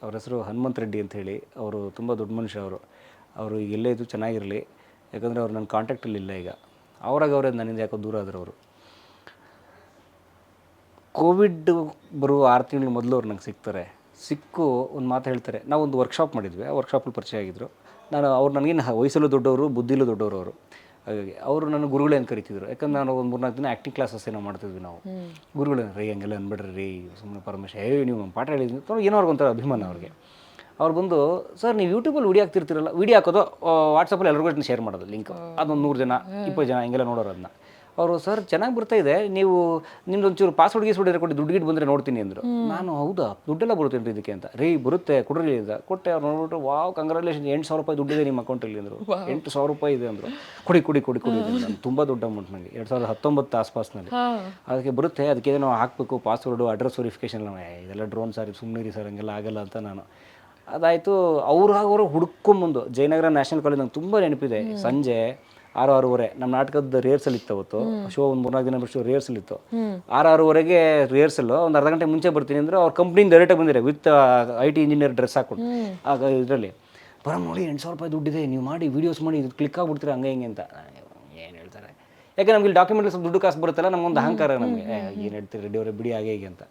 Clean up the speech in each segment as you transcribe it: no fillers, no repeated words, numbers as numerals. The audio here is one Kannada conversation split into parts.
ಅವ್ರ ಹೆಸರು ಹನುಮಂತ ರೆಡ್ಡಿ ಅಂತ ಹೇಳಿ. ಅವರು ತುಂಬ ದೊಡ್ಡ ಮನುಷ್ಯ ಅವರು ಈಗ ಎಲ್ಲೇ ಇದ್ದು ಚೆನ್ನಾಗಿರಲಿ. ಯಾಕಂದರೆ ಅವ್ರು ನನ್ನ ಕಾಂಟ್ಯಾಕ್ಟಲ್ಲಿ ಇಲ್ಲ ಈಗ. ಅವರೇ ನನ್ನಿಂದ ಯಾಕೋ ದೂರ ಆದರು ಅವರು. ಕೋವಿಡ್ ಬರುವ 6 ತಿಂಗಳ ಮೊದಲು ಅವ್ರು ನಂಗೆ ಸಿಗ್ತಾರೆ. ಸಿಕ್ಕು ಒಂದು ಮಾತು ಹೇಳ್ತಾರೆ. ನಾವೊಂದು ವರ್ಕ್ಶಾಪ್ ಮಾಡಿದ್ವಿ. ಆ ವರ್ಕ್ಶಾಪಲ್ಲಿ ಪರಿಚಯ ಆಗಿದ್ದರು. ಅವ್ರು ನನಗೇನು ವಯಸ್ಸಲ್ಲೂ ದೊಡ್ಡವರು, ಬುದ್ಧಿಲೂ ದೊಡ್ಡವರು ಅವರು. ಹಾಗಾಗಿ ಅವರು ನನ್ನ ಗುರುಗಳೇ ಅಂತ ಕರಿತಿದ್ರು. ಯಾಕಂದ್ರೆ ನಾನು ಒಂದು 3-4 ದಿನ ಆ್ಯಕ್ಟಿಂಗ್ ಕ್ಲಾಸಸ್ ಏನೋ ಮಾಡ್ತಿದ್ವಿ ನಾವು. ಗುರುಗಳೇ ರೀ ಹಂಗೆಲ್ಲ ಅನ್ಬೇಡ್ರಿ ರೀ, ಸುಮ್ಮನೆ ಪರಮೇಶ ನೀವು ನಮ್ಮ ಪಾಠ ಹೇಳಿದ್ವಿ ಏನೋ ಅವ್ರಿಗೊಂಥರ ಅಭಿಮಾನ ಅವ್ರಿಗೆ. ಅವ್ರು ಬಂದು, ಸರ್ ನೀವು ಯೂಟ್ಯೂಬಲ್ಲಿ ವೀಡಿಯೋ ಹಾಕ್ತಿರ್ತೀರಲ್ಲ, ವೀಡಿಯೋ ಹಾಕೋದು ವಾಟ್ಸಪ್ಪಲ್ಲಿ ಎಲ್ರಿಗೂ ಶೇರ್ ಮಾಡೋದು ಲಿಂಕ್. ಅದೊಂದು 100 ಜನ 20 ಜನ ಹಿಂಗೆಲ್ಲ ನೋಡೋರು ಅದನ್ನ. ಅವರು ಸರ್ ಚೆನ್ನಾಗಿ ಬರ್ತಾಯಿದೆ, ನೀವು ನಿಮ್ದು ಒಂಚೂರು ಪಾಸ್ವರ್ಡ್ ಗೀಸ್ವರ್ಡ್ ಕೊಟ್ಟು ದುಡ್ಡು ಗಿಟ್ಟು ಬಂದರೆ ನೋಡ್ತೀನಿ ಅಂದರು. ನಾನು ಹೌದಾ ದುಡ್ಡೆಲ್ಲ ಬರುತ್ತೆ ರೀ ಇದಕ್ಕೆ ಅಂತ. ರೀ ಬರುತ್ತೆ ಕೊಡ್ರಿ ಅಂತ ಕೊಟ್ಟೆ. ಅವ್ರು ನೋಡ್ಬಿಟ್ಟು ವಾವ್ ಕಂಗ್ರಾಚುಲೇಷನ್, 8,000 ರೂಪಾಯಿ ದುಡ್ಡಿದೆ ನಿಮ್ಮ ಅಕೌಂಟಲ್ಲಿ ಅಂದರು. 8,000 ರೂಪಾಯಿ ಇದೆ ಅಂದರು. ಕೊಡಿ ನಾನು ತುಂಬ ದೊಡ್ಡ ಅಮೌಂಟ್ ನನಗೆ 2019 ಆಸ್ಪಾಸ್ನಲ್ಲಿ. ಅದಕ್ಕೆ ಬರುತ್ತೆ, ಅದಕ್ಕೆ ನಾವು ಹಾಕಬೇಕು ಪಾಸ್ವರ್ಡು, ಅಡ್ರೆಸ್ ವೆರಿಫಿಕೇಷನ್. ಇದೆಲ್ಲ ಡ್ರೋನ್ ಸರ್, ಸುಮ್ಮನೆ ಸರ್ ಹಂಗೆಲ್ಲ ಆಗಲ್ಲ ಅಂತ ನಾನು. ಅದಾಯಿತು. ಅವ್ರು ಹುಡ್ಕೊಂಬಂದು ಜಯನಗರ ನ್ಯಾಷನಲ್ ಕಾಲೇಜ್ ನಂಗೆ ತುಂಬ ನೆನಪಿದೆ. ಸಂಜೆ 6-6:30 ನಮ್ಮ ನಾಟಕದ ರಿಹರ್ಸಲ್ ಇತ್ತು ಅವತ್ತು. ಶೋ ಒಂದು 3-4 ದಿನ ಬಿಟ್ಟು ರಿಹರ್ಸಲ್ ಇತ್ತು. 6-6:30ಗೆ ರಿಹರ್ಸಲ್ಲು. ಒಂದು ಅರ್ಧ ಗಂಟೆ ಮುಂಚೆ ಬರ್ತೀನಿ ಅಂದರೆ ಅವ್ರ ಕಂಪ್ನಿಯಿಂದ ಡೈರೆಕ್ಟಾಗಿ ಬಂದಿದೆ ವಿತ್ IT ಇಂಜಿನಿಯರ್ ಡ್ರೆಸ್ ಹಾಕ್ಕೊಂಡು. ಆಗ ಇದರಲ್ಲಿ ನೋಡಿ 8,000 ರೂಪಾಯಿ ದುಡ್ಡಿದೆ, ನೀವು ಮಾಡಿ ವೀಡಿಯೋಸ್ ಮಾಡಿ ಇದು ಕ್ಲಿಕ್ ಆಗಿಬಿಡ್ತೀರ ಹಂಗೆ ಹಿಂಗೆ ಅಂತ. ಏನು ಹೇಳ್ತಾರೆ, ಯಾಕೆ ನಮ್ಗೆ ಇಲ್ಲಿ ಡಾಕ್ಯುಮೆಂಟ್ರಿ ಸ್ವಲ್ಪ ದುಡ್ಡು ಕಾಸು ಬರುತ್ತಲ್ಲ, ನಮಗೊಂದು ಅಹಂಕಾರ ನಮಗೆ. ಏನು ಹೇಳ್ತೀರಿ ರೆಡ್ಡಿ ಅವರೇ ಬಿಡಿ ಹಾಗೆ ಹೀಗೆ ಅಂತ.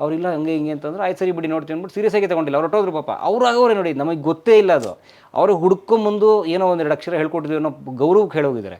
ಅವರಿಲ್ಲ ಹಂಗೆ ಹಿಂಗೆ ಅಂತಂದ್ರೆ ಆಯ್ತು ಸರಿ ಬಿಡಿ ನೋಡ್ತೀನಿ ಅಂದ್ಬಿಟ್ಟು ಸೀರಿಯಸ್ ಆಗಿ ತಗೊಂಡಿಲ್ಲ. ಅವ್ರು ಹೊಟ್ಟೋದ್ರು ಪಾಪ. ಅವರೇ ನೋಡಿ ನಮಗೆ ಗೊತ್ತೇ ಇಲ್ಲ ಅದು. ಅವ್ರಿಗೆ ಹುಡ್ಕೊಂಬಂದು ಏನೋ 1-2 ಅಕ್ಷರ ಹೇಳ್ಕೊಟ್ಟಿದ್ದೀವಿ ಅನ್ನೋ ಗೌರವಕ್ಕೆ ಹೇಳೋಗಿದ್ದಾರೆ.